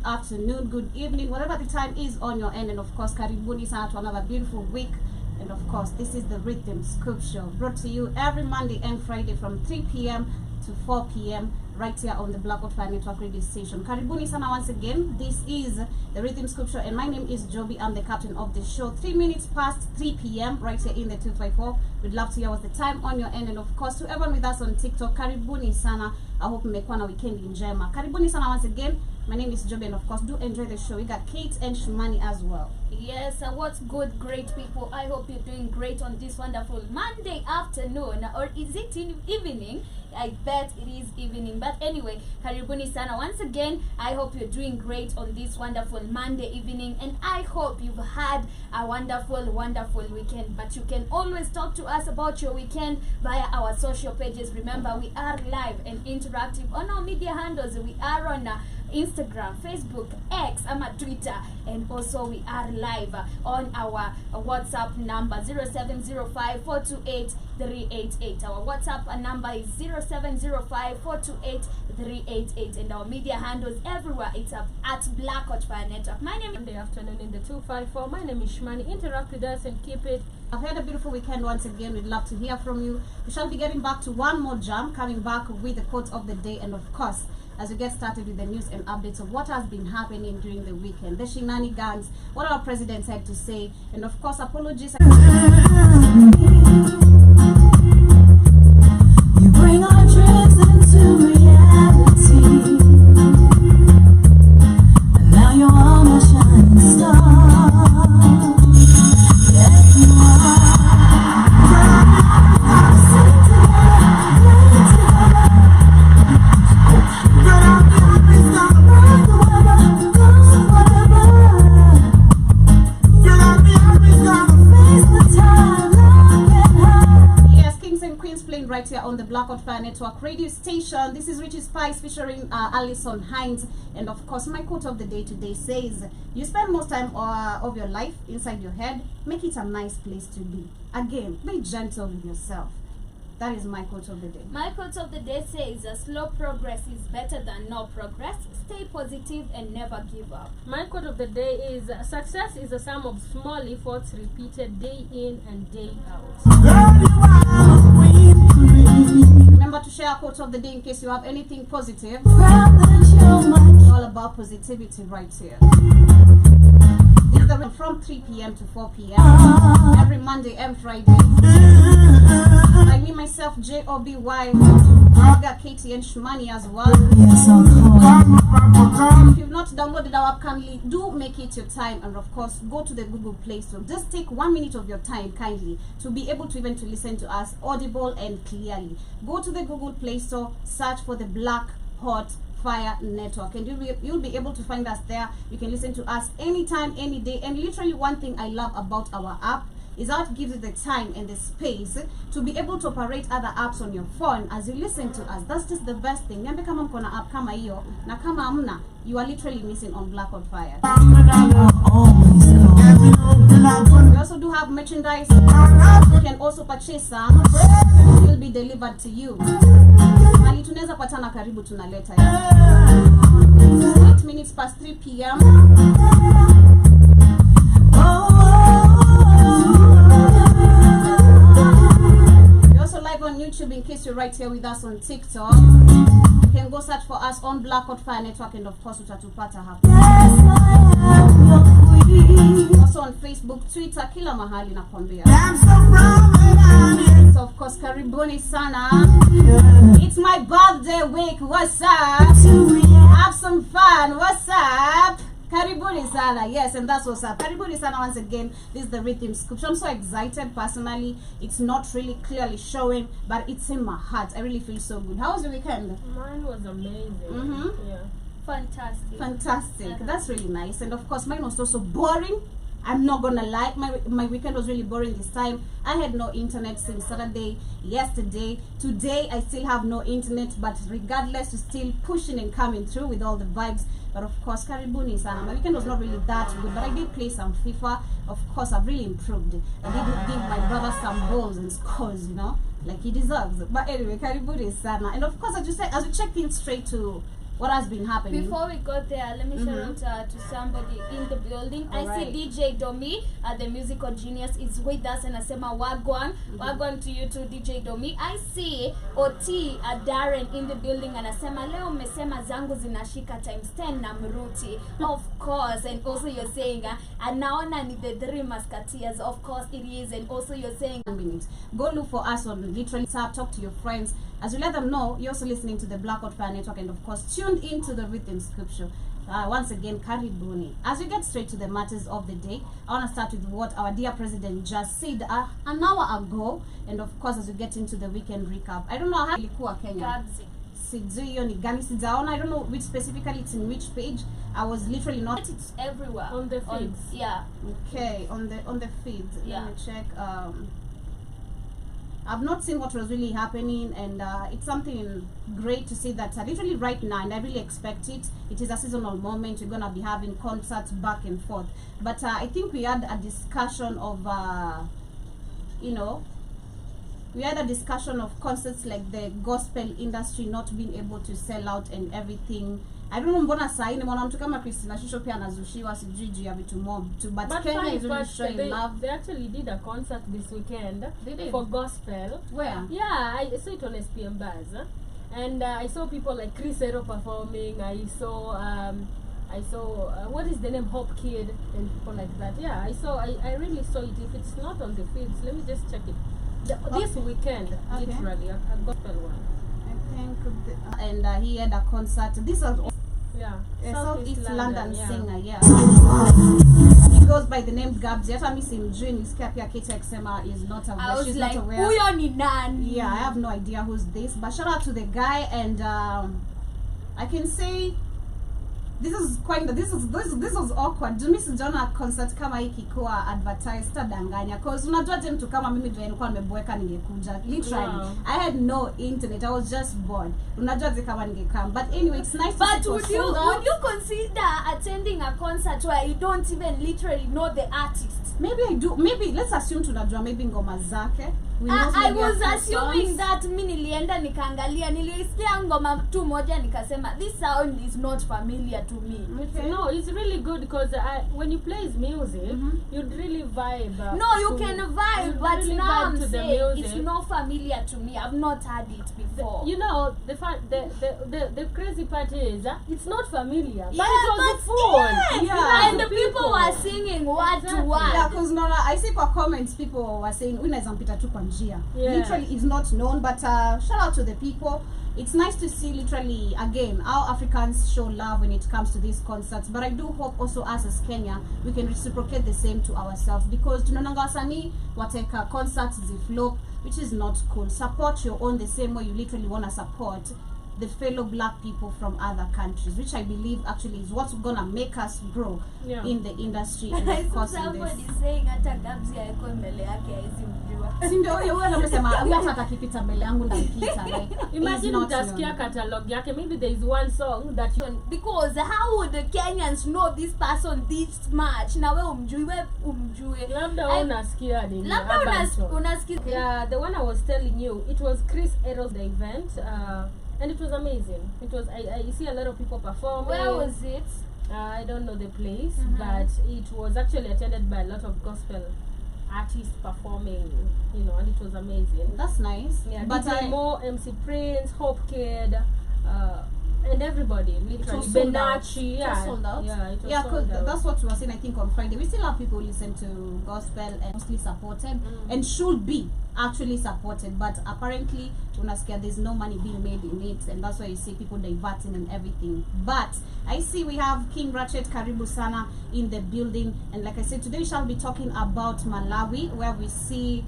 Afternoon, good evening, whatever the time is on your end, and of course, karibuni sana to another beautiful week. And of course, this is the Rhythm Scoop Show, brought to you every Monday and Friday from 3 p.m. to 4 p.m. right here on the Blackout Fire Network radio station. Karibuni sana once again. This is the Rhythm Scoop Show, and my name is Joby. I'm the captain of the show. 3 minutes past 3 p.m. right here in the 254. We'd love to hear what's the time on your end, and of course, to everyone with us on TikTok, karibuni sana. I hope mmekuwa na weekend njema. Karibuni sana once again. My name is Joby, and of course, do enjoy the show. We got Kate and Shumani as well. Yes, what's good, great people? I hope you're doing great on this wonderful Monday afternoon, or is it in evening? I bet it is evening. But anyway, karibuni sana once again. I hope you're doing great on this wonderful Monday evening, and I hope you've had a wonderful weekend. But you can always talk to us about your weekend via our social pages. Remember, we are live and interactive on our media handles. We are on Instagram, Facebook, X, Twitter, and also we are live on our WhatsApp number 0705-428-388. Our WhatsApp number is 0705-428-388, and our media handles everywhere. It's at Blackout Fire Network. My name is Monday afternoon in the 254. My name is Shumani. Interact with us and keep it. I've had a beautiful weekend once again. We'd love to hear from you. We shall be getting back to one more jam, coming back with the quotes of the day, and of course, as we get started with the news and updates of what has been happening during the weekend, the shenanigans, what our president had to say, and of course, apologies. You bring our dreams into reality, and now you're on a shining star. Yes, you are. Sing together, play together. Network radio station. This is Richie Spice featuring Alison Hines. And of course, my quote of the day today says, you spend most time of your life inside your head. Make it a nice place to be. Again, be gentle with yourself. That is my quote of the day. My quote of the day says, slow progress is better than no progress. Stay positive and never give up. My quote of the day is, success is a sum of small efforts repeated day in and day out. Remember to share a quote of the day in case you have anything positive. It's all about positivity right here. This is the from 3 p.m. to 4 p.m. every Monday and Friday. I mean myself, J-O-B-Y, I've got Katie and Shmani as well. If you've not downloaded our app kindly, do make it your time, and of course go to the Google Play Store. Just take 1 minute of your time kindly to be able to even to listen to us audible and clearly. Go to the Google Play Store, search for the Black Hot Fire Network, and you'll be able to find us there. You can listen to us anytime, any day. And literally one thing I love about our app is how it gives you the time and the space to be able to operate other apps on your phone as you listen to us. That's just the best thing. Niambe kama mko na app kama hiyo, na kama hamna, you are literally missing on Black on Fire. We also do have merchandise. You can also purchase some. It will be delivered to you. Mali tunaweza patana karibu tunaleta ya. 8 minutes past 3 p.m. On YouTube in case you're right here with us on TikTok. You can go search for us on Black Hot Fire Network, and of course utatupata hapa. Also on Facebook, Twitter, kila mahali nakwambia. So of course karibuni sana. It's my birthday week. What's up? Have some fun. What's up? Karibuni sana. Yes, and that's what's up. Karibuni sana once again. This is the Rhythm Scoop. So I'm so excited personally. It's not really clearly showing, but it's in my heart. I really feel so good. How was your weekend? Mine was amazing. Yeah. Fantastic. Fantastic. That's really nice. And of course, mine was also boring. I'm not gonna lie, my weekend was really boring this time. I had no internet since Saturday, yesterday. Today I still have no internet, but regardless, we're still pushing and coming through with all the vibes. But of course, karibuni sana. My weekend was not really that good, but I did play some FIFA. Of course, I've really improved. I did give my brother some goals and scores, you know, like he deserves. But anyway, karibuni sana. And of course, as we check in straight to what has been happening. Before we go there, let me shout out to somebody in the building. I see DJ Domi, the musical genius, is with us, and I say my wagwan. Wagwan to you too, DJ Domi. I see Oti Darren in the building, and I say my leo mesema zangu zinashika times 10 na mruti. Of course, and also you're saying anaona ni the 3 musketeers. Of course it is, and also you're saying go look for us on literally talk to your friends. As you let them know, you're also listening to the Black Hot Fire Network, and of course tuned into the Rhythm Scripture. Once again, karibuni. As we get straight to the matters of the day, I want to start with what our dear president just said an hour ago, and of course as we get into the weekend recap. I don't know how ilikuwa Kenya. I don't know which specifically it's in which page. I was literally not. It's everywhere on the feeds. Yeah. Okay, on the feeds. Yeah. Let me check. I've not seen what was really happening, and it's something great to see that literally right now, and I really expect it. It is a seasonal moment. We're gonna be having concerts back and forth. But I think we had a discussion of, we had a discussion of concerts like the gospel industry not being able to sell out and everything. I don't know mbona sahi ni mwanamtu kama Christina Shusho pia anazushiwa sijui juu ya vitu mob too, but Kenya is really showing love. They actually did a concert this weekend for gospel. Where? Yeah, I saw it on SPM Bars, and I saw people like Chris Ero performing. I saw what is the name, Hope Kid and people like that. Yeah, I really saw it. If it's not on the feeds, let me just check it. This weekend, literally a gospel one. I think, and he had a concert. This was Southeast London singer, He goes by the name Gabs. Yet miss him during his Kapia Kitsema is not aware. I was She's like, not aware. Huyo ni nani? Yeah, I have no idea who's this. But shout out to the guy, and I can say this was awkward. Jumi sijaona concert kama hii kikuwa advertised tadanganya, cause unajua je mtu kama mimi ndio nilikuwa nimeboeka ningekuja literally. Wow. I had no internet, I was just bored. Unajua je kama ningekam, but anyway it's nice to But see would you consider attending a concert where you don't even literally know the artist? Maybe I do. Maybe let's assume tunajua maybe ngoma zake. We know I maybe a was few assuming songs. that mi nilienda nikaangalia, nilisikia ngoma tu moja nikasema this sound is not familiar to me. Okay. No, it's really good because when you play his music, you'd really vibe. No, you to- can vibe, you'd but really now vibe I'm to the saying music. it's not familiar to me. I've not heard it before. You know, the crazy part is it's not familiar, but Yeah, it was but the phone. yes, Yeah. and the people were singing word to Exactly. word. Yeah, because Nora, I see for comments people were saying unaweza mpita tu kwa njia. Yeah. Literally is not known, but shout out to the people. It's nice to see literally again how Africans show love when it comes to these concerts, but I do hope also us as Kenya we can reciprocate the same to ourselves, because tunaonanga wasanii wateka concerts ziflop, which is not cool. Support your own the same way you literally want to support the fellow black people from other countries, which I believe actually is what's gonna make us grow Yeah. in the industry and I of saw course in somebody this. saying hata Gabs yaeko mbele yake hawezi mjua. Si ndio huyo anasema huyu hata atakipita mbele yangu ndampita, like Imagine he's not utasikia known. catalog yake. Maybe there is one song that you Because how would the Kenyans know this person this much? Na we umjui. labda I- unasikia nini? Labda urban song. unasikia. Yeah, the one I was telling you, it was Chris Eros the event, and it was amazing. It was I see a lot of people performing. Where was it? I don't know the place, but it was actually attended by a lot of gospel artists performing, you know, and it was amazing. That's nice. Yeah, But DJ Mo, MC Prince, Hope Kid, and everybody, it literally. was sold out. Benachi, It yeah. was sold out. Yeah, it was Yeah, sold because out. that's what we were saying, I think, on Friday. We still have people who listen to gospel and mostly supported and should be actually supported, but apparently unasikia there's no money being made in it, and that's why you see people diverting and everything. But I see we have King Ratchet Karibu Sana in the building, and like I said, today we shall be talking about Malawi, where we see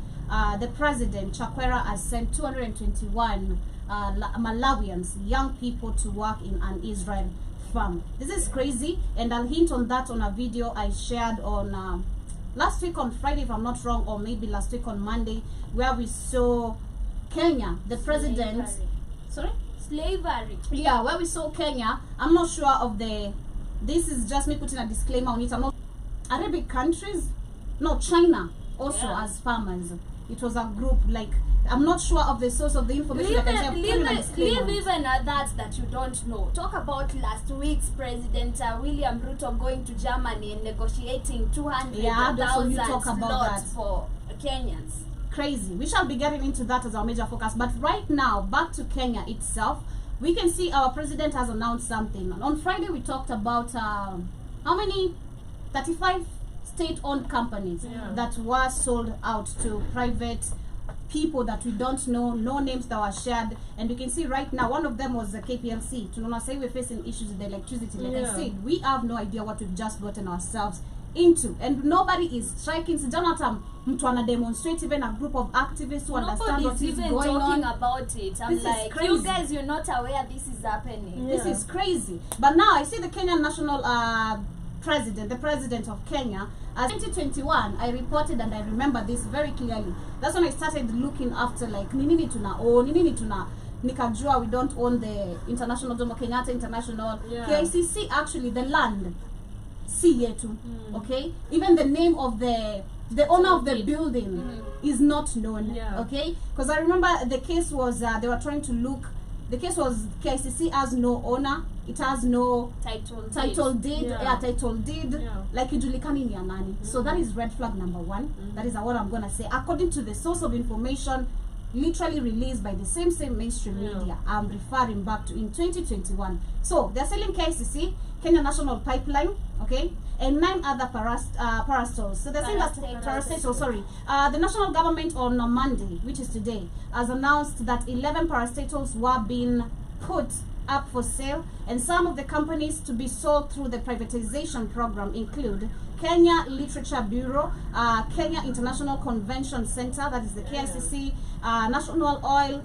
the president Chakwera has sent 221 Malawians, young people, to work in an Israel farm. This is crazy, and I'll hint on that on a video I shared on last week on Friday, if I'm not wrong, or maybe last week on Monday, where we saw Kenya, the president. Sorry? Slavery. Yeah, where we saw Kenya. I'm not sure of the. This is just me putting a disclaimer on it. I'm not. Arabic countries, no, China also Yeah. as farmers. It was a group, like, I'm not sure of the source of the information. Leave, Like I said, I'm putting a disclaimer on it. even at that you don't know. Talk about last week's President William Ruto going to Germany and negotiating Yeah, that's what you 200,000 talk about slots that. for Kenyans. Crazy. We shall be getting into that as our major focus. But right now, back to Kenya itself, we can see our president has announced something. On Friday, we talked about how many? 35 state-owned companies Yeah. that were sold out to private people that we don't know, no names that were shared. And you can see right now, one of them was the KPLC. To say we're facing issues with the electricity. Like I Yeah. said, we have no idea what we've just gotten ourselves into, and nobody is striking. Jonathan, mtu ana demonstrate, even a group of activists who understand what Nobody's is even going talking on. about it. I'm This is like, crazy. you guys, you're not aware this is happening. Yeah. This is crazy. But now I see the Kenyan national president, the president of Kenya, as 2021, I reported, and I remember this very clearly. That's when I started looking after, like, nini tuna nikajua we don't own the international Jomo Kenyatta International. Yeah. KICC, actually the land si yetu. Okay, even the name of the owner of the building is not known. Yeah. Okay, because I remember the case was they were trying to look. The case was KICC has no owner. It has no title deed. Yeah. Title deed. Yeah. Like ijulikani ni ya nani. So that is red flag number one. That is what I'm gonna say. According to the source of information, literally released by the same mainstream Yeah. media, I'm referring back to in 2021. So they're selling KICC, Kenya National Pipeline, okay, and 9 other parastatals. So they're saying that parastatals, sorry. The national government on Monday, which is today, has announced that 11 parastatals were being put up for sale, and some of the companies to be sold through the privatization program include Kenya Literature Bureau, Kenya International Convention Center, that is the KICC, National Oil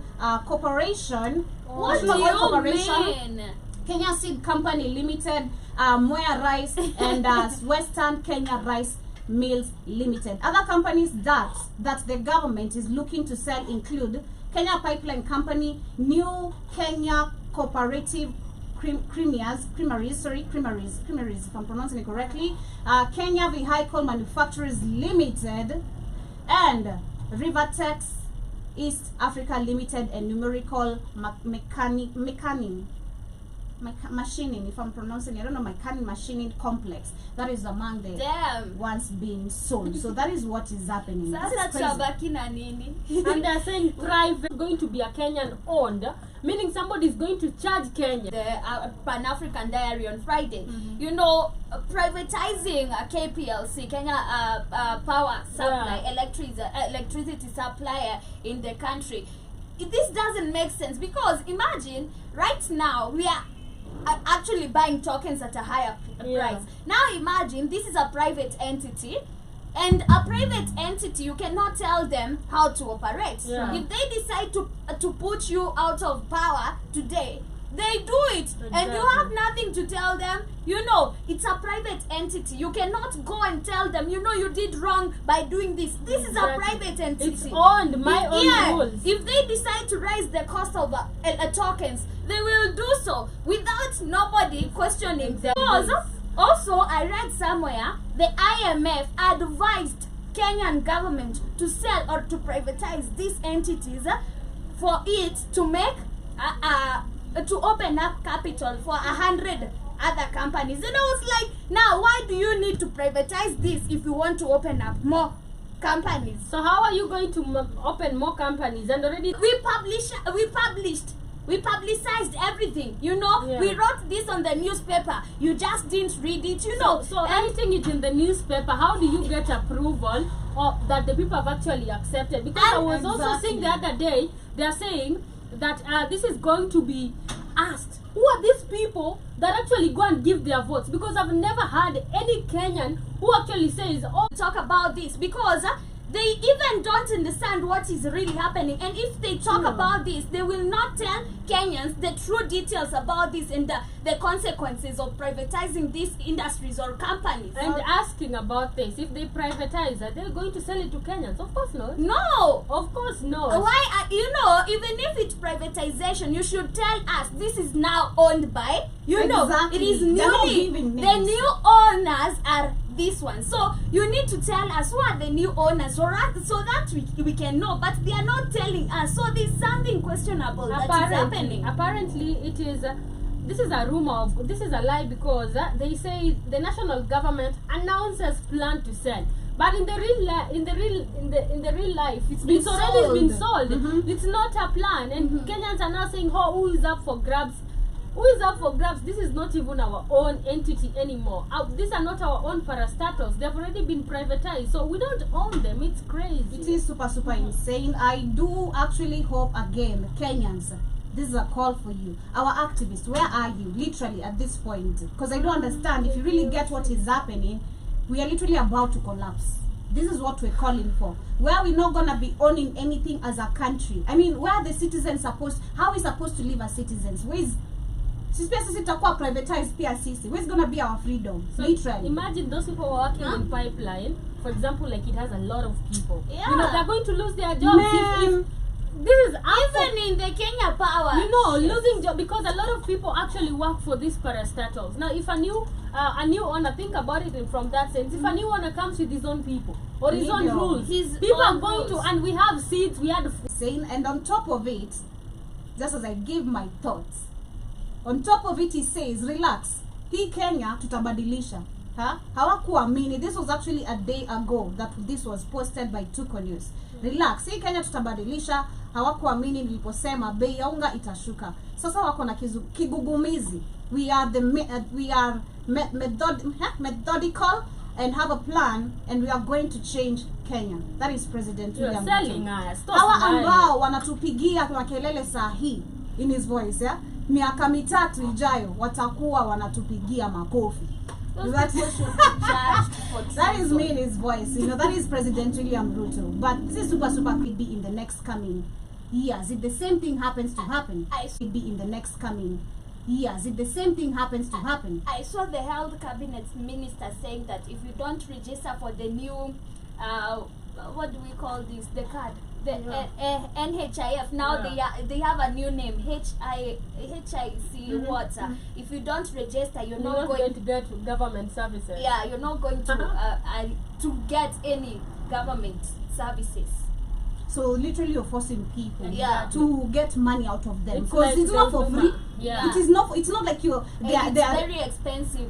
Corporation, What do National Oil you Corporation, mean? Kenya Seed Company Limited, Moya Rice, and Western Kenya Rice Mills Limited. Other companies that the government is looking to sell include Kenya Pipeline Company, New Kenya Cooperative Creameries, if I'm pronouncing it correctly, Kenya Vehicle Manufacturers Limited, and Rivertex East Africa Limited, and Numerical Machining, if I'm pronouncing it, I don't know, Mechanic Machining Complex. That is among the Damn. ones being sold. So that is what is happening. This is Sasa crazy. tutabaki na nini? And they're saying private going to be a Kenyan owned, meaning somebody is going to charge Kenya. The Pan-African Diary on Friday. You know, privatizing KPLC, Kenya Power Supply, electricity supplier in the country. This doesn't make sense, because imagine right now we are actually buying tokens at a higher price. Now imagine this is a private entity, and a private entity, you cannot tell them how to operate. If they decide to put you out of power today, they do it. And you have nothing to tell them. You know, it's a private entity. You cannot go and tell them, you know, you did wrong by doing this. This is a private entity. It's owned, my own rules. If they decide to raise the cost of tokens, they will do so without nobody questioning them. Because also, I read somewhere the IMF advised Kenyan government to sell or to privatize these entities for it to make to open up capital for 100 other companies. And I was like, now why do you need to privatize this if you want to open up more companies? So how are you going to open more companies? And already we publicized everything, you know. We wrote this on the newspaper, you just didn't read it, you know. So writing it in the newspaper, how do you get approval or that the people have actually accepted? Because I was also seeing the other day, they are saying that this is going to be asked. Who are these people that actually go and give their votes? Because I've never heard any Kenyan who actually says, oh, talk about this, because they even don't understand what is really happening. And if they talk about this, they will not tell Kenyans the true details about this and the consequences of privatizing these industries or companies. And asking about this, if they privatize, are they going to sell it to Kenyans? Of course not. No. Of course not. Why? You know, even if it's privatization, you should tell us this is now owned by, you know, it is newly, the new owners are this one. So you need to tell us who are the new owners, so that we can know. But they are not telling us. So there's something questionable that is happening. Apparently, it is. This is a rumor. This is a lie, because they say the national government announces plan to sell. But in the real life, it's already been sold. It's not a plan, and Kenyans are now saying, "Oh, who is up for grabs? Who is up for grabs? This is not even our own entity anymore. These are not our own parastatals. They've already been privatized, so we don't own them. It's crazy. It is super insane. I do actually hope, again, Kenyans, this is a call for you. Our activists, where are you literally at this point? Because I don't understand. If you really get what is happening, we are literally about to collapse. This is what we're calling for. Where we're not gonna be owning anything as a country. I mean, where are the citizens how are we supposed to live as citizens? Where is privatized PRCC? Where's gonna be our freedom? So literally. Imagine those people working in pipeline, for example, like it has a lot of people. Yeah. You know, they're going to lose their jobs if this is even in the Kenya Power. You know, losing job, because a lot of people actually work for these parastatals. Now, if a new owner, think about it from that sense. If a new owner comes with his own people or his own rules, people are going to, and we have seats, we had saying, and on top of it, just as I give my thoughts, on top of it, he says, relax. Hii Kenya tutabadilisha. Hawakuamini. This was actually a day ago that this was posted by Tuko News. Relax. Hii Kenya tutabadilisha. Hawakuamini niliposema bei ya unga itashuka. Sasa wako na kigugumizi. We are methodical and have a plan, and we are going to change Kenya. That is President William Ruto. Hawa ambao wanatupigia kwa kelele sahi in his voice, yeah? Miaka mitatu ijayo watakuwa wanatupigia makofi. That is me in his voice. You know, that is President William Ruto. But this is super could be in the next coming years. If the same thing happens to happen, it could be in the next coming years if the same thing happens to happen? I saw the health cabinet minister saying that if you don't register for the new, what do we call this? The card, the NHIF. Now they have a new name, HIC. What? If you don't register, you're not going to get government services. Yeah, you're not going to get any government services. So literally you're forcing people to get money out of them, It's because like it's not for free. Yeah. It is not. It's not like you're. It's very expensive.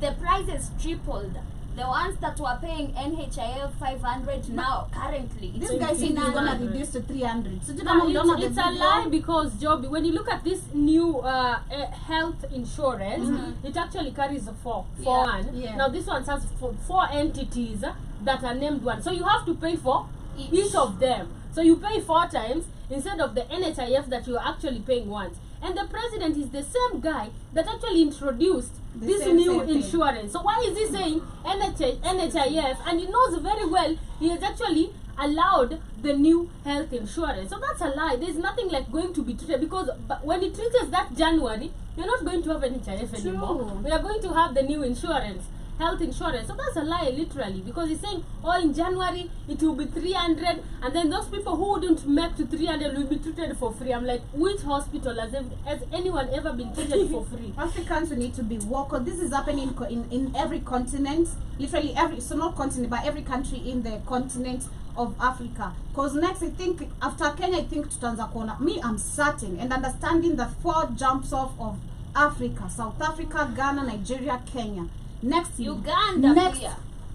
The price is tripled. The ones that were paying NHIF 500 now, currently, This guy saying he's gonna reduce to 300. So It's a lie, because Joby, when you look at this new health insurance, it actually carries a four. Yeah. Now this one has four entities that are named one. So you have to pay for each of them. So you pay 4 times instead of the NHIF that you're actually paying once. And the president is the same guy that actually introduced this new insurance. So why is he saying NHIF? And he knows very well he has actually allowed the new health insurance. So that's a lie. There's nothing like going to be treated, because when it treats that January, you're not going to have NHIF anymore. We are going to have the new insurance, health insurance. So that's a lie, literally, because he's saying, oh, in January it will be 300, and then those people who wouldn't make to 300 will be treated for free. I'm like, which hospital has anyone ever been treated for free? Africans need to be woke. This is happening in every continent, literally so not continent, but every country in the continent of Africa. Because next, I think after Kenya, I think tutaanza kuona, I'm certain and understanding the 4 jumps off of Africa: South Africa, Ghana, Nigeria, Kenya. Next, Uganda, next,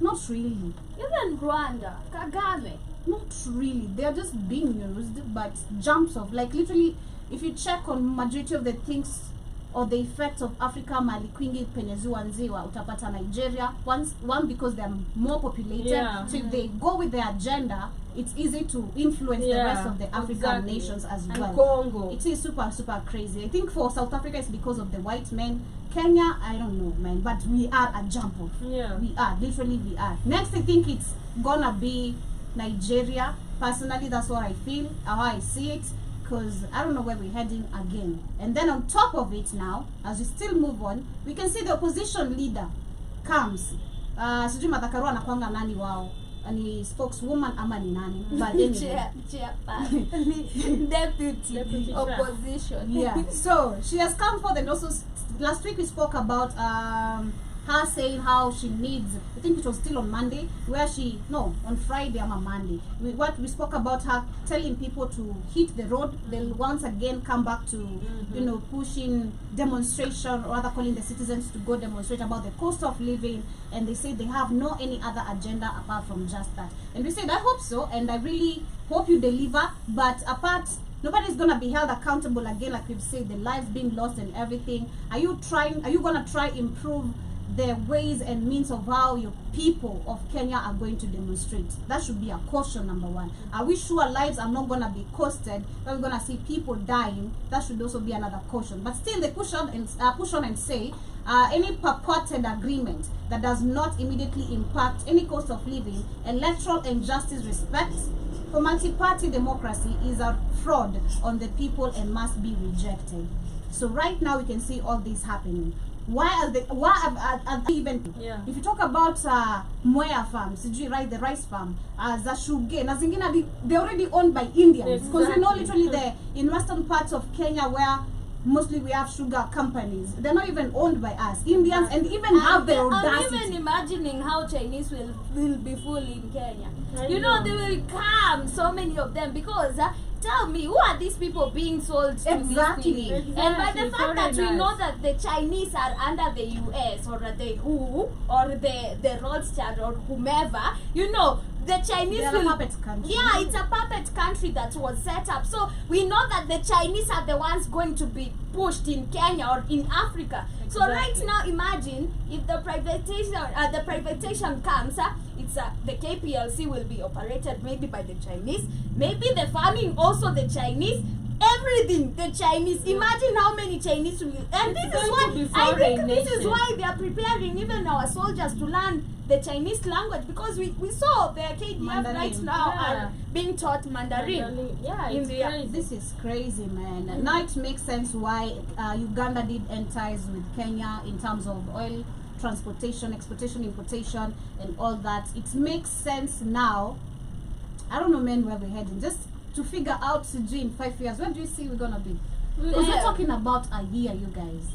not really. Even Rwanda, Kagame. Not really. They are just being used, but jumps off. Like literally, if you check on majority of the things or the effects of Africa, Mali, Kwingi, Penezuela, Nziwa, utapata Nigeria. One because they are more populated. Yeah. So if they go with their agenda, it's easy to influence the rest of the African nations as and well. Congo. It is super crazy. I think for South Africa it's because of the white men. Kenya, I don't know, man, but we are a jump off. Yeah. We are, literally we are. Next, I think it's gonna be Nigeria. Personally, that's what I feel, how I see it, because I don't know where we're heading again. And then on top of it now, as we still move on, we can see the opposition leader comes. Sijui Madhakaru anakuanga nani wao, ni spokeswoman ama ni nani, but anyway. Deputy opposition. Yeah, so she has come forth, and also last week we spoke about her saying how she needs, I think it was still on Monday, where on Friday or Monday, we spoke about her telling people to hit the road. They'll once again come back to pushing demonstration, or rather calling the citizens to go demonstrate about the cost of living, and they say they have no any other agenda apart from just that. And we said, I hope so, and I really hope you deliver, but nobody's gonna be held accountable again, like we've said, the lives being lost and everything. Are you gonna try improve the ways and means of how your people of Kenya are going to demonstrate? That should be a caution, number one. Are we sure lives are not gonna be costed? We're gonna see people dying. That should also be another caution. But still, they push on and say any purported agreement that does not immediately impact any cost of living, electoral injustice, respect for multi-party democracy is a fraud on the people and must be rejected. So right now we can see all this happening. Why are they even? Yeah. If you talk about Mwea farms, right, the rice farm, Zashuge, na zingine, they're already owned by Indians, because we know literally in western parts of Kenya where mostly we have sugar companies, they're not even owned by us. Indians, and even have their audacity. I'm even imagining how Chinese will be full in Kenya. They will come, so many of them, because tell me, who are these people being sold to? Exactly. And by the fact that we know that the Chinese are under the US or the WHO or the Rothschild or whomever, the Chinese They're a puppet country. Yeah, it's a puppet country that was set up. So we know that the Chinese are the ones going to be pushed in Kenya or in Africa. Exactly. So right now, imagine if the privatization comes, it's the KPLC will be operated maybe by the Chinese, maybe the farming also the Chinese, everything the Chinese. Imagine how many Chinese will, and It's this is going to be why I think foreign this is nation. why they are preparing even our soldiers to learn the Chinese language, because we saw the KDF Mandarin. right now Yeah. are being taught Mandarin. Yeah, in it's the- crazy. This is crazy, man. Now it makes sense why Uganda did end ties with Kenya in terms of oil transportation, exportation, importation, and all that. It makes sense now. I don't know, man, where we're heading. Just to figure out, Suji, in 5 years, where do you see we're gonna be? Because we're Yeah. talking about a year, you guys.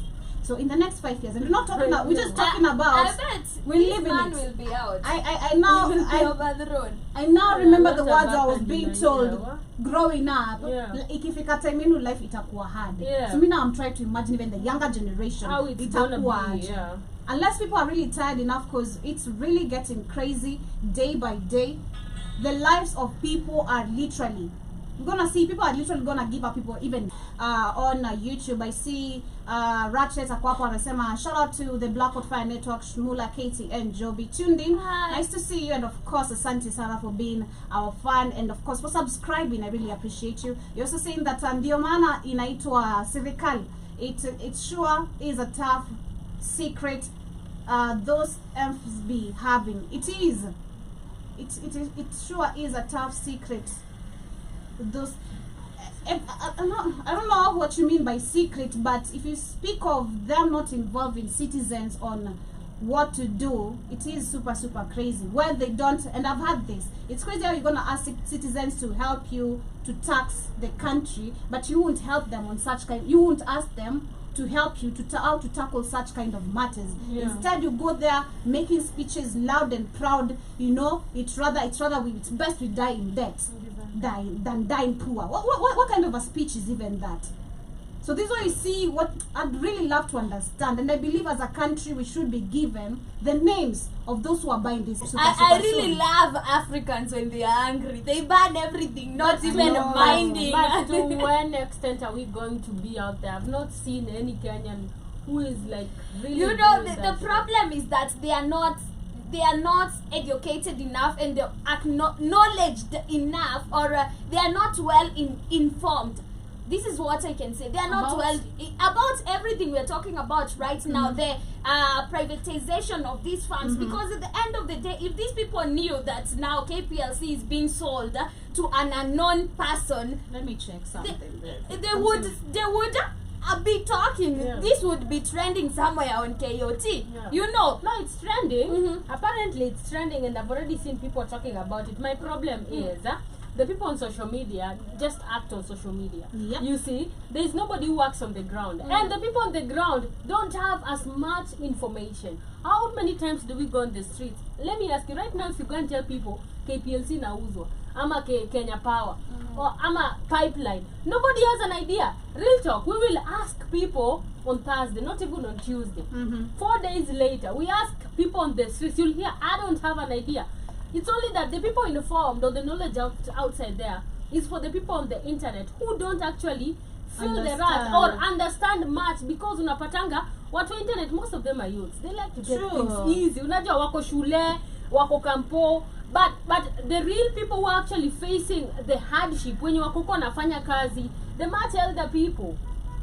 So in the next 5 years, and we're not talking about, we're just talking I about. bet we this live in man it. will be out. I now He will be I overthrown. now remember Yeah, the what words I was about being the told Nigeria? growing up. Yeah. Ikifika time yenu life itakuwa hard. Yeah. So me now I'm trying to imagine even the younger generation. How it's gonna itakuwa be, aje. yeah. Unless people are really tired enough, because it's really getting crazy day by day. The lives of people are literally, we're gonna see people are literally gonna give up people even on YouTube. I see Ratchet Akwapo anasema shout out to the Blackwood Fire Network, Shmula, Katie and Joby tuned in. Hi. Nice to see you, and of course asante sana for being our fan, and of course for subscribing. I really appreciate you. You're also saying that ndio maana inaitwa serikali. It sure is a tough secret those MFs be having. It sure is a tough secret. Those I don't know what you mean by secret, but if you speak of them not involving citizens on what to do, it is super crazy where they don't. And I've had this, it's crazy how you're gonna ask citizens to help you to tax the country, but you won't help them on such kind, you won't ask them to help you to how to tackle such kind of matters. Yeah. Instead you go there making speeches loud and proud, you know. It's best we die in debt than dying poor. What kind of a speech is even that? So this is why you see what I'd really love to understand, and I believe as a country we should be given the names of those who are buying this. I really love Africans when they are angry. They ban everything, not even know. minding. But to what extent are we going to be out there? I've not seen any Kenyan who is like really. You know, doing the that. problem is that they are not educated enough and they're acknowledged enough, or they are not well informed. This is what I can say. They are not About? about everything we're talking about right now. The privatization of these farms, because at the end of the day, if these people knew that now KPLC is being sold to an unknown person, Let me check something. they would be talking. Yeah. This would be trending somewhere on KOT. Yeah. You know. No, it's trending. Mhm. Apparently, it's trending, and I've already seen people talking about it. My problem is the people on social media just act on social media. Yep. You see, there's nobody who works on the ground, and the people on the ground don't have as much information. How many times do we go on the streets? Let me ask you right now, if you go and tell people KPLC nauzwa, ama Kenya Power, or ama pipeline, nobody has an idea. Real talk, we will ask people on Thursday, not even on Tuesday. 4 days later, we ask people on the streets, you'll hear, I don't have an idea. It's only that the people informed, or the knowledge outside there is for the people on the internet who don't actually feel the rat or understand much, because unapatanga watu wa internet, most of them are youths. They like to take things easy. Unajua wako shule, wako kampo, but the real people who are actually facing the hardship when you wako nafanya kazi, the much elder people,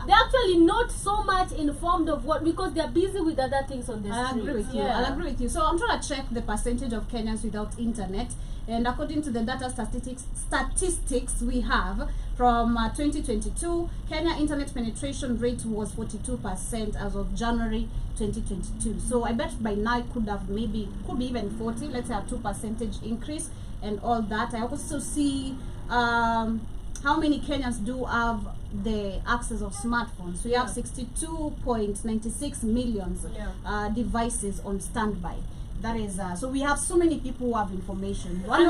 they're actually not so much informed of what, because they're busy with other things on the I'll street. agree with you. I'll agree with you. So I'm trying to check the percentage of Kenyans without internet, and according to the data statistics we have from 2022, Kenya internet penetration rate was 42% as of January 2022. So I bet by now it could be even 40. Let's say a 2% increase and all that. I also see how many Kenyans do have the access of smartphones. We have 62.96 million devices on standby. That is so we have so many people who have information. I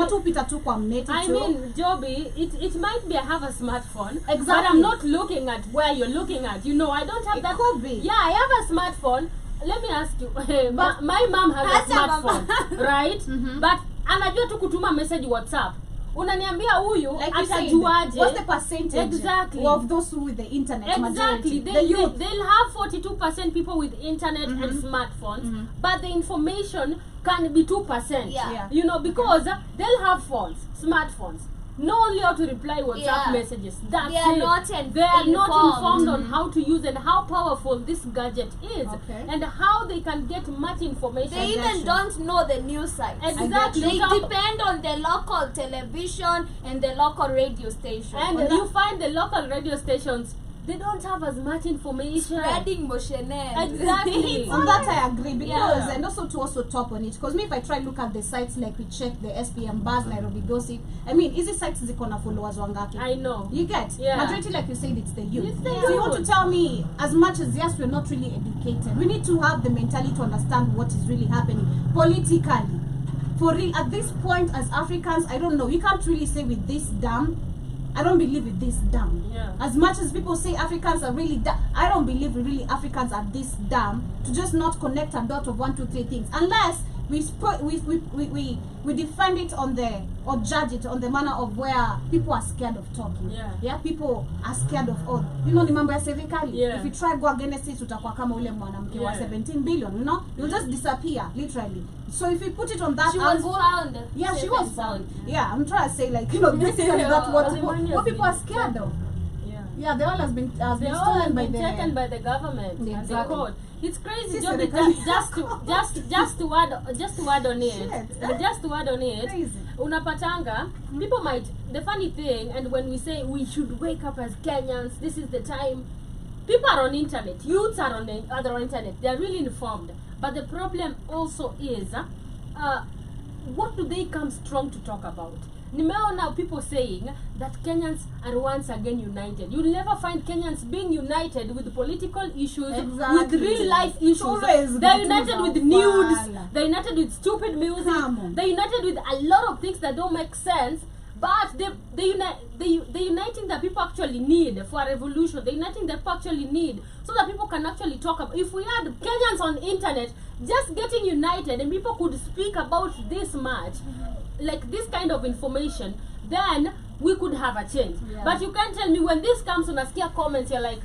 mean, Joby, it might be I have a smartphone, Exactly. but I'm not looking at where you're looking at. You know, I don't have It that. could be. Yeah, I have a smartphone. Let me ask you, my mom has a smartphone, right? But anajua tu kutuma message WhatsApp. Unaniambia huyu like you said, atajuaje? what's the percentage Exactly. of those who with the internet? Exactly. Majority? They'll have 42% people with internet and smartphones, but the information can be 2%. Yeah. You know, because they'll have phones, smartphones, know only how to reply WhatsApp Yeah. messages. That's They are it. not They are not informed on Mhm. how to use and how powerful this gadget is, Okay. and how they can get much information. They get even you. don't know the news sites. Exactly. They Without- depend on the local television and the local radio station. and you find the local radio stations, they don't have as much information. Spreading motion. Exactly. On that I agree, because Yeah. and also to also top on it, because me if I try look at the sites like we check the SPM bars, Nairobi Gossip, I mean easy sites ziko na followers wangapi? I know. You get? Yeah. Majority, like you said, it's the youth. It's the So you want to youth. tell me, as much as yes, we're not really educated, we need to have the mentality to understand what is really happening politically. For real, at this point, as Africans, I don't know. You can't really say with this dumb. I don't believe with this dumb. Yeah. As much as people say Africans are really dumb, I don't believe really Africans are this dumb to just not connect a dot of 1, 2, 3 things, unless we define it on the, or judge it on the manner of where people are scared of talking. Yeah. People are scared of all. You know, ni mambo ya serikali. Yeah. If you try go against it, utakuwa kama ule mwanamke wa Yeah. 17 billion, you know? You'll just disappear, literally. So if you put it on that She was angle, found. yeah, she safe was and found. sound. Yeah, I'm trying to say, like, you know, basically that's what people are scared of. Yeah. Yeah, the oil has been They all stolen have by been the taken by the government Yeah, and the exactly. court. It's crazy, Sis, Joby, serikali. just to add on it. Shit. Just to add on it. Crazy. Unapatanga, people might, the funny thing, and when we say we should wake up as Kenyans, this is the time. People are on internet, youths are on internet, they are really informed. But the problem also is, what do they come strong to talk about? Nimeona people saying that Kenyans are once again united. You'll never find Kenyans being united with political issues, Exactly. with real life issues. always They're good united to with know. nudes, Voila. they're united with stupid music, Come on. they're united with a lot of things that don't make sense. But they're uniting that people actually need for a revolution. They're uniting that people actually need so that people can actually talk about. If we had Kenyans on internet just getting united and people could speak about this much, like this kind of information, then we could have a change. Yeah. But you can't tell me when this comes on a comments, you're like,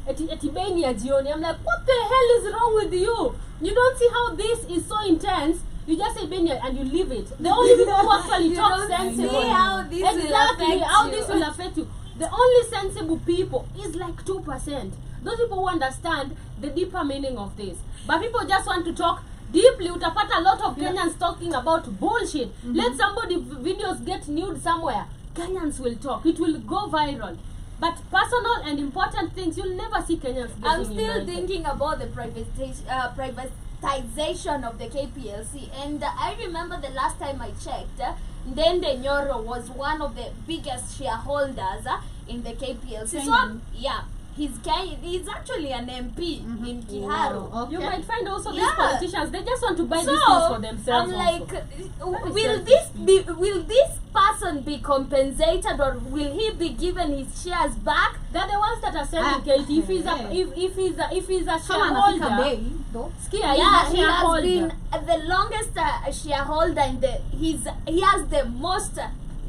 eti beni ya jioni. I'm like, what the hell is wrong with you? You don't see how this is so intense. You just say beni and you leave it. The only people who actually You talk don't sensible. see how this will Exactly, affect how you. this will affect you. The only sensible people is like 2%. Those people who understand the deeper meaning of this. But people just want to talk deeply. Utapata a lot of Kenyans talking about bullshit. Let somebody videos get nude somewhere. Kenyans will talk. It will go viral. But personal and important things, you'll never see Kenyans getting I'm still united. thinking about the privatization of the KPLC, and I remember the last time I checked, Ndende Nyoro was one of the biggest shareholders in the KPLC. So Kenyan. yeah, he's actually an MP in Kiharu. Wow, okay. You might find also these Yeah. politicians, they just want to buy So these things for themselves. I'm like, also. will this person be compensated, or will he be given his shares back? They're the ones that are selling Katie. If he's a Kama anafika shareholder, bei, though. Skia, Yeah, he's a he has shareholder. been the longest shareholder in he has the most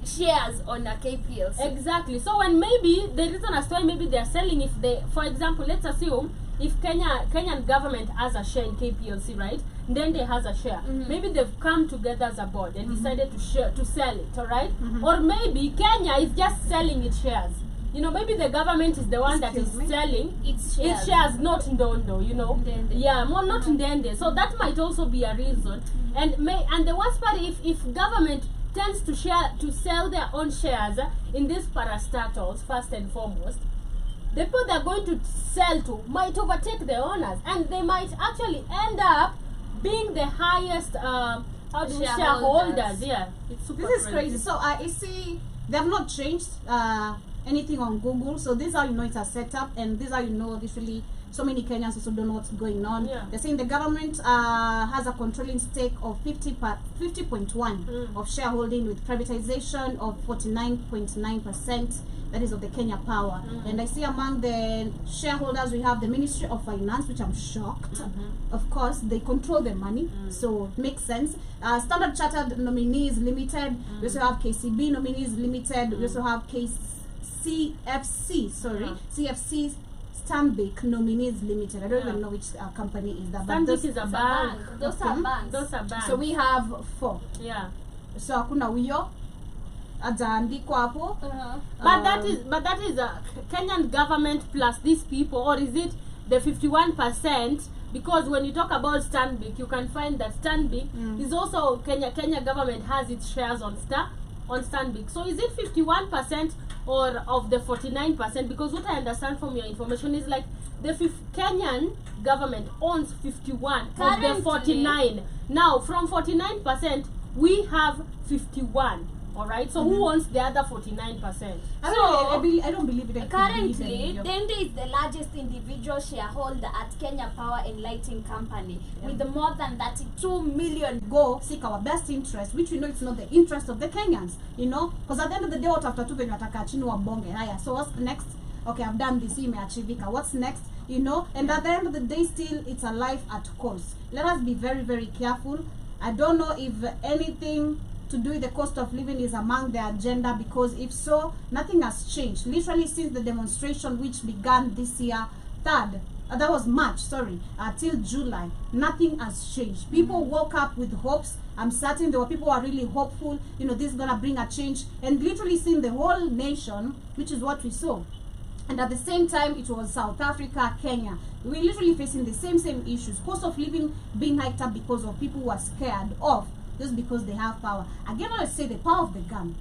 shares on a KPLC. Exactly. So when maybe the reason as to why maybe they're selling, if they, for example, let's assume if Kenyan government has a share in KPLC, right? Then they has a share. Maybe they've come together as a board and decided to sell it, all right? Or maybe Kenya is just selling its shares. You know, maybe the government is the one that is Excuse me? selling It's its shares, not Ndondo, you know. Ndende. Yeah, more not Ndende. So that might also be a reason. And the worst part, if government tends to sell their own shares in these parastatals, first and foremost, the people they're going to sell to might overtake the owners, and they might actually end up being the highest shareholders. Yeah, it's super This is crazy. So you see, they have not changed anything on Google. So this is how you know it's a setup, and this is how you know literally so many Kenyans also don't know what's going on. Yeah. They're saying the government has a controlling stake of 50.1 of shareholding, with privatization of 49.9%. That is of the Kenya Power. And I see among the shareholders we have the Ministry of Finance, which I'm shocked. Of course, they control the money, so it makes sense. Standard Chartered Nominees Limited. We also have KCB Nominees Limited. We also have CFC Stanbic Nominees Limited. I don't even know which company is that. Stanbic those- is a bank. Those are banks. Those are banks. So we have 4. Yeah. So hakuna huyo ajaandikwa hapo. But that is a Kenyan government plus these people, or is it the 51%? Because when you talk about Stanbic, you can find that Stanbic is also Kenya government has its shares on Stanbic. So is it 51% or of the 49%? Because what I understand from your information is like the Kenyan government owns 51 of the 49. Now from 49%, we have 51. All right. So who owns the other 49%? I don't believe it. Currently, Dende is the largest individual shareholder at Kenya Power and Lighting Company with more than 32 million. Go seek our best interest, which we know it's not the interest of the Kenyans, you know, because at the end of the day, what after two when wataka chini wa bonge haya. So what's next? Okay, I've done this, imeachivika. What's next? You know, and at the end of the day, still it's a life at cost. Let us be very, very careful. I don't know if anything to do with the cost of living is among the agenda, because if so, nothing has changed. Literally since the demonstration which began this year, that was March, sorry, till July, nothing has changed. People woke up with hopes. I'm certain there were people who are really hopeful, you know, this is gonna bring a change, and literally seeing the whole nation, which is what we saw. And at the same time, it was South Africa, Kenya. We're literally facing the same issues. Cost of living being hiked up because of people who are scared of, just because they have power. Again, I say the power of the gun,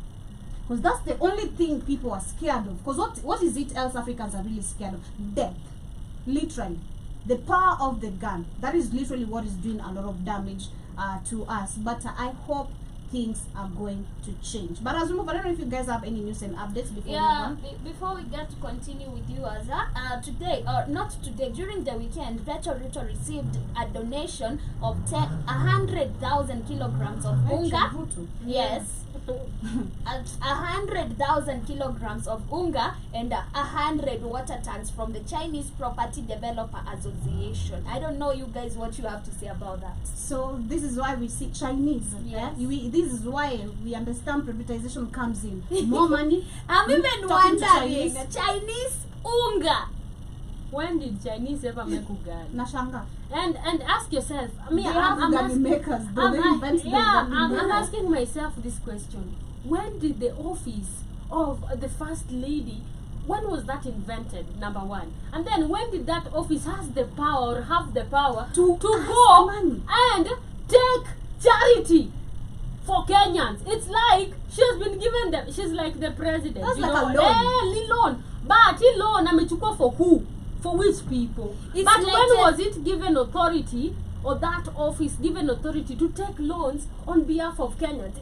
because that's the only thing people are scared of. Because what is it else Africans are really scared of? Death. Literally. The power of the gun. That is literally what is doing a lot of damage to us. But I hope things are going to change. But as we move, I don't know if you guys have any news and updates before we move on. Before we get to continue with you, Azza, today, or not today, during the weekend, Ruto received a donation of 100,000 kilograms of unga. Yes. 100,000 kilograms of unga and 100 water tanks from the Chinese Property Developer Association. I don't know, you guys, what you have to say about that. So this is why we see Chinese. Yes. This is why we understand privatization comes in. More money. I'm even wondering, Chinese unga. When did Chinese ever make ugali? Nashanga. And ask yourself. I mean, I'm asking myself this question: when did the office of the first lady? When was that invented? Number one, and then when did that office have the power to go money and take charity for Kenyans? It's like she's been given them. She's like the president. That's you like know, a loan. Loan. But he loan amechukua for who? For which people? It's but like when was it given authority, or that office given authority to take loans on behalf of Kenyans?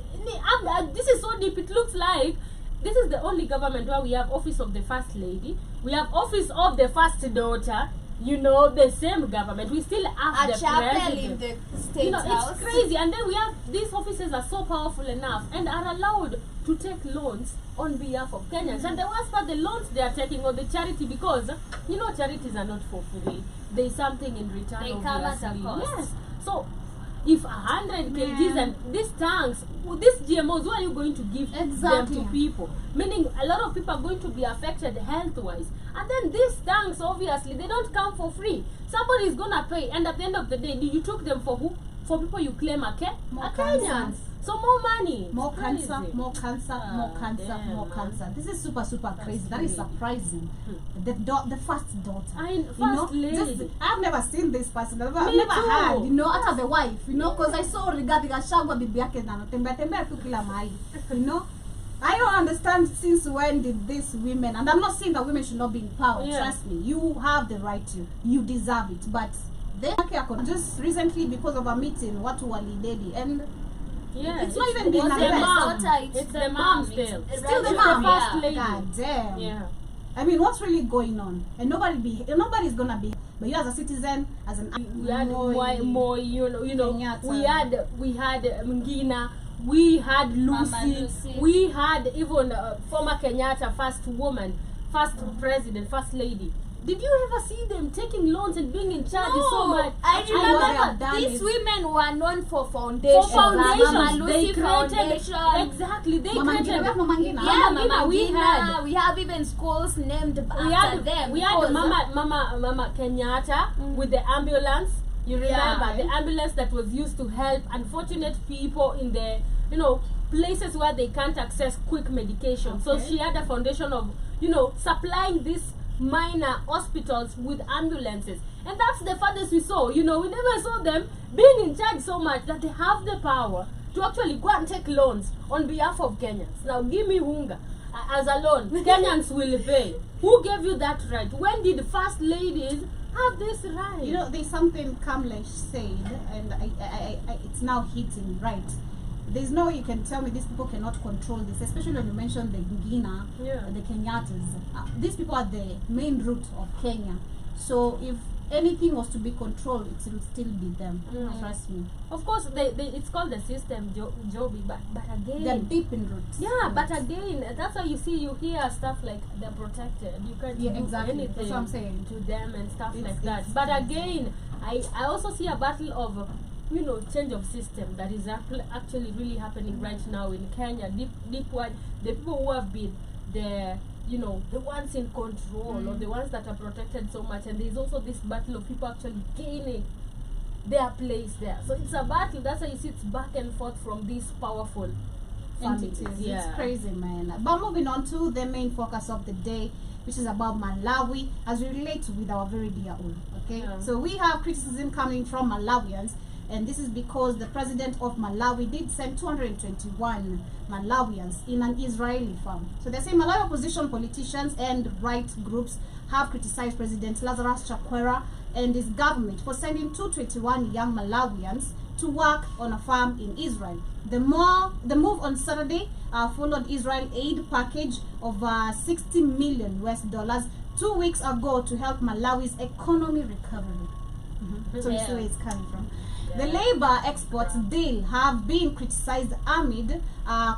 This is so deep. It looks like this is the only government where we have office of the first lady, we have office of the first daughter. You know, the same government. We still have a chapel in the state house. It's crazy. And then we have these offices are so powerful enough and are allowed to take loans on behalf of Kenyans. And the worst part, the loans they are taking or the charity, because you know charities are not for free. There is something in return. They come at a cost. Yes. So if 100 kgs and these tanks, these GMOs, who are you going to give them to people? Meaning a lot of people are going to be affected health-wise. And then these tanks, obviously, they don't come for free. Somebody is going to pay. And at the end of the day, you took them for who? For people you claim are Kenyans. So more money. More cancer, more cancer, more cancer, more cancer. This is super crazy. That is surprising. The first daughter. First lady. I've never seen this person. I've never had, you know, after the wife, you know, because I saw regarding a shagwa bibi yake na tembea tu kila mahali. You know? I don't understand since when did these women, and I'm not saying that women should not be in power, trust me, you have the right to, you deserve it, but they just recently, because of a meeting, watu walidedi, and it's not even being it's the mom still. Still the mom. First lady. God damn. Yeah. I mean, what's really going on? And nobody's gonna be. But you as a citizen, as an we had more, you know, we had Mngina, we had Lucy, we had even former Kenyatta first president, first lady. Did you ever see them taking loans and being in charge so much? I remember these women were known for foundations. Mama Lucy Foundation. Exactly. They Mama created. Ngina. We have even schools named after them. We had Mama Kenyatta with the ambulance. You remember the ambulance that was used to help unfortunate people in the, places where they can't access quick medication. So Okay. she had a foundation of, supplying these minor hospitals with ambulances. And that's the farthest we saw. We never saw them being in charge so much that they have the power to actually go and take loans on behalf of Kenyans. Now give me Hunga as a loan. Kenyans will pay. Who gave you that right? When did first ladies have this right? There's something Kamlesh said, and it's now hitting right. There's no way you can tell me these people cannot control this, especially when you mention the Ngina, the Kenyatas. These people are the main root of Kenya. So if anything was to be controlled, it will still be them. Trust me. Of course, it's called the system, Joby, but again, They're deep in roots. yeah, but again, that's why you hear stuff like they're protected. You can't do exactly. anything That's what I'm saying. to them and stuff It's- like that. it's- But again, I also see a battle of change of system that is actually really happening right now in Kenya. Deep wide, the people who have been the ones in control or the ones that are protected so much, and there's also this battle of people actually gaining their place there. So it's a battle. That's why you see it's back and forth from these powerful families. Entities. It's crazy, man. But moving on to the main focus of the day, which is about Malawi, as we relate with our very dear own. Okay, Yeah. so we have criticism coming from Malawians, and this is because the president of Malawi did send 221 Malawians in an Israeli farm. So they say Malawi opposition politicians and right groups have criticized President Lazarus Chakwera and his government for sending 221 young Malawians to work on a farm in Israel. The move on Saturday followed Israel aid package of 60 million US dollars 2 weeks ago to help Malawi's economy recovery. So you see where it's coming from. The labor exports deal have been criticized amid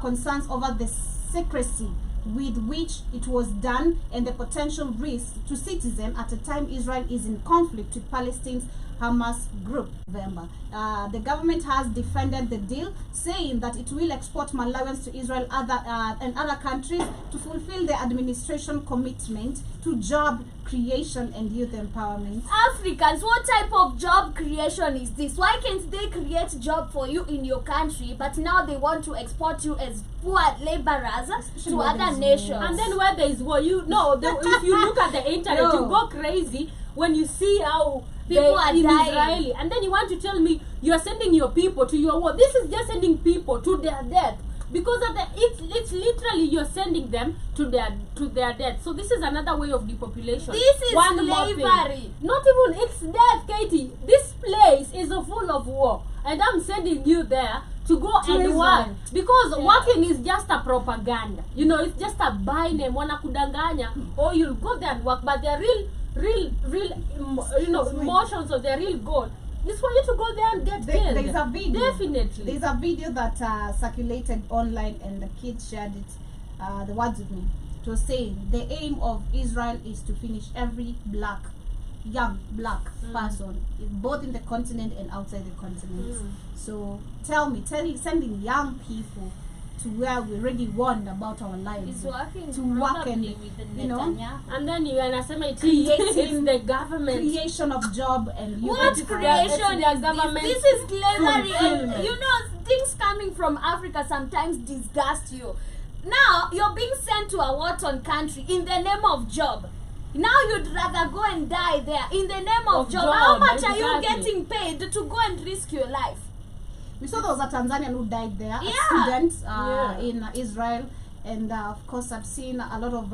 concerns over the secrecy with which it was done and the potential risk to citizens at a time Israel is in conflict with Palestine's Hamas group. November. The government has defended the deal, saying that it will export Malawians to Israel and other countries to fulfill the administration commitment to job creation and youth empowerment. Africans, what type of job creation is this? Why can't they create job for you in your country, but now they want to export you as poor laborers Especially to where other there's nations? war. And then where there is war, if you look at the internet, No. you go crazy when you see how People are in dying. Israeli, and then you want to tell me you are sending your people to your war. This is just sending people to their death, because of it's literally you're sending them to their death. So this is another way of depopulation. This is One more thing. slavery. Not even it's death, Katie. This place is full of war, and I'm sending you there to go and Israel. work, because working is just a propaganda. It's just a buy name, wanakudanganya, or you'll go there and work, but the real emotions or the real goal is for you to go there and get killed. There's a video. Definitely. There's a video that circulated online, and the kids shared it. The words with me. It was saying the aim of Israel is to finish every young black person, both in the continent and outside the continent. So tell me, sending young people to where we already warned about our lives, It's working to work and probably with the you know, Netanyahu. And then you anasema it's Creating the government. creation of job and youth What empowerment. creation their is government this? This is slavery. And fulfillment. things coming from Africa sometimes disgust you. Now you're being sent to a war-torn country in the name of job. Now you'd rather go and die there in the name of job. How much are you exactly. getting paid to go and risk your life? We saw there was a Tanzanian who died there, Yeah. a student Yeah. in Israel, and of course I've seen a lot of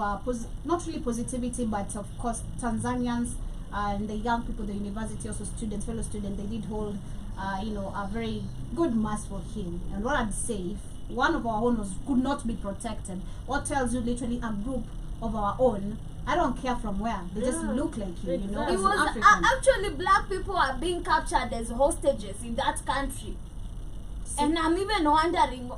not really positivity, but of course Tanzanians and the young people, the university, also students, fellow students, they did hold a very good mass for him. And what I'd say, if one of our own could not be protected, what tells you literally a group of our own, I don't care from where, they just Yeah. look like you, Exactly. as It an was African. actually black people are being captured as hostages in that country. And I'm even wondering,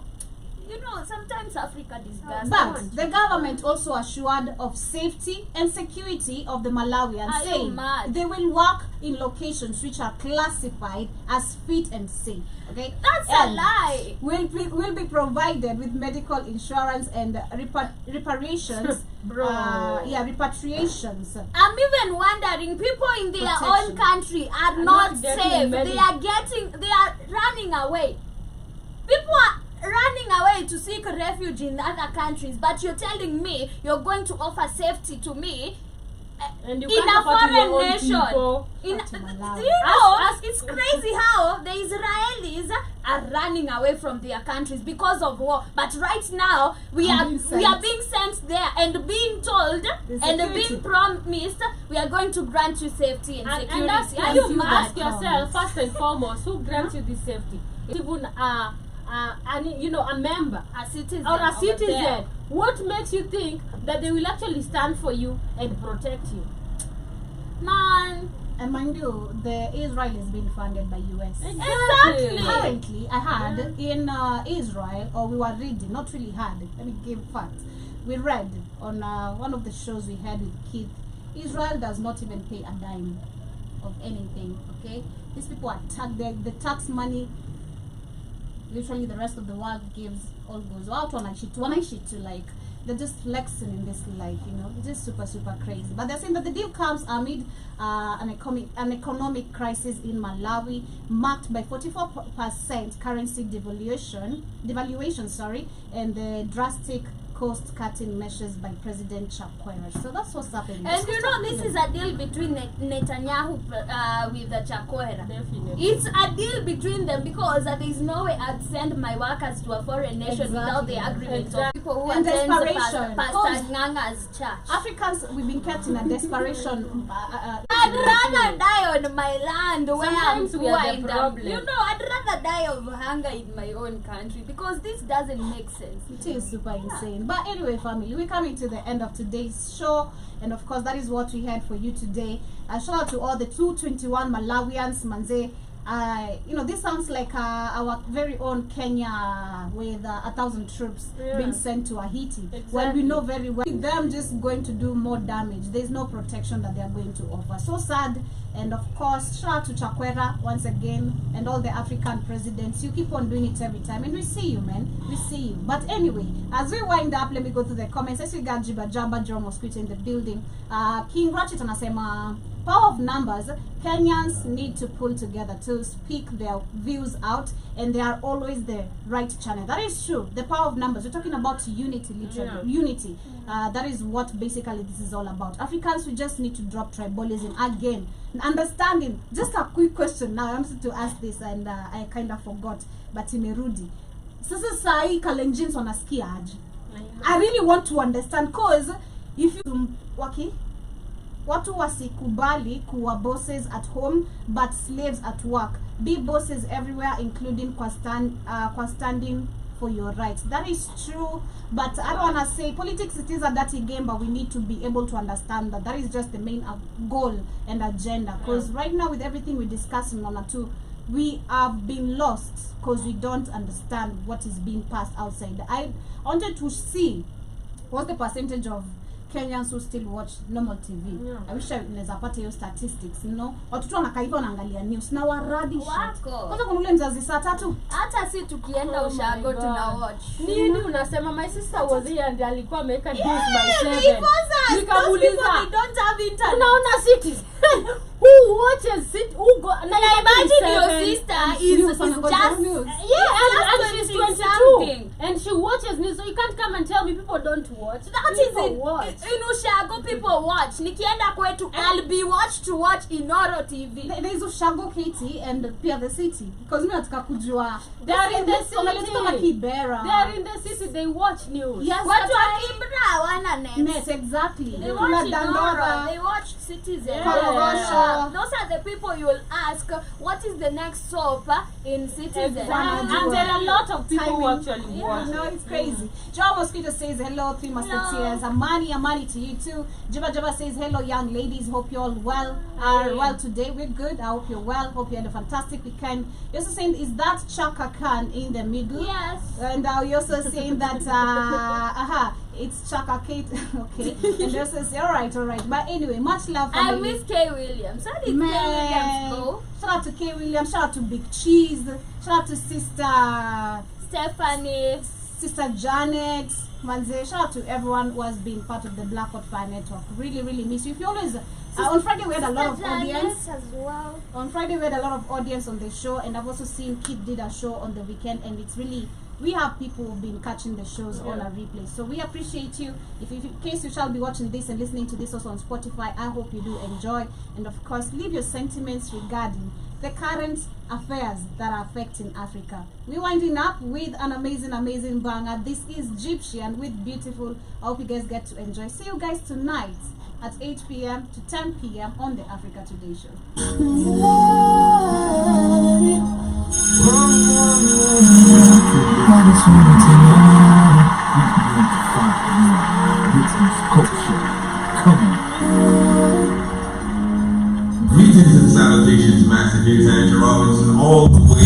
sometimes Africa disgusts But me. the government also assured of safety and security of the Malawians, Are you saying mad? they will work in locations which are classified as fit and safe. Okay, That's a And lie. will be provided with medical insurance and reparations. Bro. Repatriations. I'm even wondering, people in their Protection. own country are Are not not getting safe. many- They are running away. People are running away to seek refuge in other countries, but you're telling me you're going to offer safety to me And you in can't a afford your foreign own nation. people. In, Up to Malawi. you know, Ask- it's crazy how the Israelis are running away from their countries because of war. But right now we are being sent there and being told and security. being promised we are going to grant you safety and security. And ask, Are you you mad? ask yourself first and foremost, who grants you this safety? Even a member A citizen or a over there. citizen. What makes you think that they will actually stand for you and protect you? Man, And mind you, the Israel is being funded by US. exactly. Currently, I had in Israel, or we were reading, not really had, let me give facts. We read on one of the shows we had with Keith, Israel does not even pay a dime of anything, okay? These people are the tax money, literally the rest of the world gives, all goes out on a shit to like, they're just flexing in this life, you know, just super, super crazy. But they're saying that the deal comes amid an economic crisis in Malawi, marked by 44% currency devaluation, and the drastic cost-cutting measures by President Chakwera. So that's what's happening. And you know, this is a deal between Netanyahu with the Chakwera. Definitely. It's a deal between them because there is no way I'd send my workers to a foreign nation without the Exactly. agreement of Exactly. people who And attend desperation. Pastor Nganga's church. Africans, we've been kept in a desperation. I'd rather die on my land where I'm Sometimes we are poor the in problem. you know, I'd rather die of hunger in my own country because this doesn't make sense. It is super insane. But anyway, family, we're coming to the end of today's show, and of course, that is what we had for you today. Shout out to all the 221 Malawians, manze. This sounds like our very own Kenya with 1,000 troops being sent to Haiti. Exactly. When we know very well them just going to do more damage. There's no protection that they are going to offer. So sad. And of course, shout out to Chakwera once again and all the African presidents. You keep on doing it every time, and we see you, man. We see you. But anyway, as we wind up, let me go to the comments. As we got Jiba Jamba Joe Mosquito in the building. King Ratchet anasema power of numbers. Kenyans need to pull together to speak their views out, and they are always the right channel. That is true. The power of numbers. We're talking about unity, literally. Yeah. Unity. That is what basically this is all about. Africans, we just need to drop tribalism again. Understanding. Just a quick question now. I'm supposed to ask this, and I kind of forgot, but imerudi. Sasa sai Kalenjins wanasikia aje? I really want to understand, cause if you watu wasikubali kuwa bosses at home but slaves at work. Be bosses everywhere, including kwa standing for your rights. That is true, but I don't want to say politics, it is a dirty game, but we need to be able to understand that that is just the main goal and agenda, because right now with everything we're discussing on two, we have been lost because we don't understand what is being passed outside. I wanted to see what's the percentage of Kenyans who still watch normal TV. Yeah. I wish I naweza pata hiyo statistics, you know. Watoto wanakaiva wanaangalia news na waradi shit. Wako. Kwanza kuna ule mzazi saa 3. Hata si tukienda Oh my ushago God. tuna watch. Nini unasema? My sister was here and alikuwa ameweka this by 7. Those people, Nikamuuliza, they don't have internet. unaona cities who watches it, who go And I imagine your 7. sister you is wanna go just to news. Yeah, and she's 20 22 something. and she watches news, so you can't come and tell me people don't watch. That is People it. watch. In Ushago people watch. Nikienda kwetu, I'll be watched to watch Inoro TV. There is Ushago Katie and Pia the city, because me nataka kujua They are in the wanaleta kama city. Kibera. They are in the city, they watch news. Yes, Watu that's wa why- Kibra hawana net. Net, exactly. They Kuna watch Inoro, Dandora. they watch Citizen. Yeah. Those are the people you will ask, what is the next soap in Citizen? Exactly. And there are a lot of people who actually watch. No, it's crazy. Joe Mosquito says hello, 3 Musketeers. Amani to you too. Jaba says hello, young ladies. Hope you're all well. Are well today. We're good. I hope you're well. Hope you had a fantastic weekend. You're also saying, is that Chaka Khan in the middle? Yes. And you're also saying that it's Chaka Kate. Okay. And you're also saying, all right. But anyway, much love. I family. miss Kay Williams. How did Kay Man. Williams go? Shout out to Kay Williams. Shout out to Big Cheese. Shout out to Sister Janet. Manze. Shout out to everyone who has been part of the Black Hot Fire Network. Really, really miss you. If you always on Friday we had a lot of audience. As well. On Friday we had a lot of audience on the show, and I've also seen Kid did a show on the weekend, and it's really we have people who've been catching the shows on our replay. So we appreciate you. If in case you shall be watching this and listening to this also on Spotify, I hope you do enjoy. And of course, leave your sentiments regarding the current affairs that are affecting Africa. We're winding up with an amazing banger. This is Egyptian with Beautiful. I hope you guys get to enjoy. See you guys tonight at 8 p.m. to 10 p.m. on the Africa Today Show. Greetings and salutations, messages, Andrew Robinson, all the way.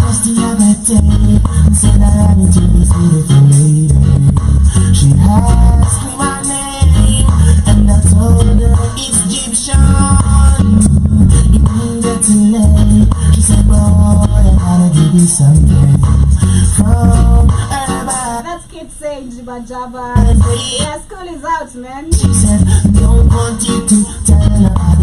Just the other day, said I need to be beautiful lady. She asked me my name, and I told her it's Egyptian. Immediately, she said, boy, I gotta give you something from her back. That's kids saying Jibba Jabba. Yeah, school is out, man. She said, don't want you to tell her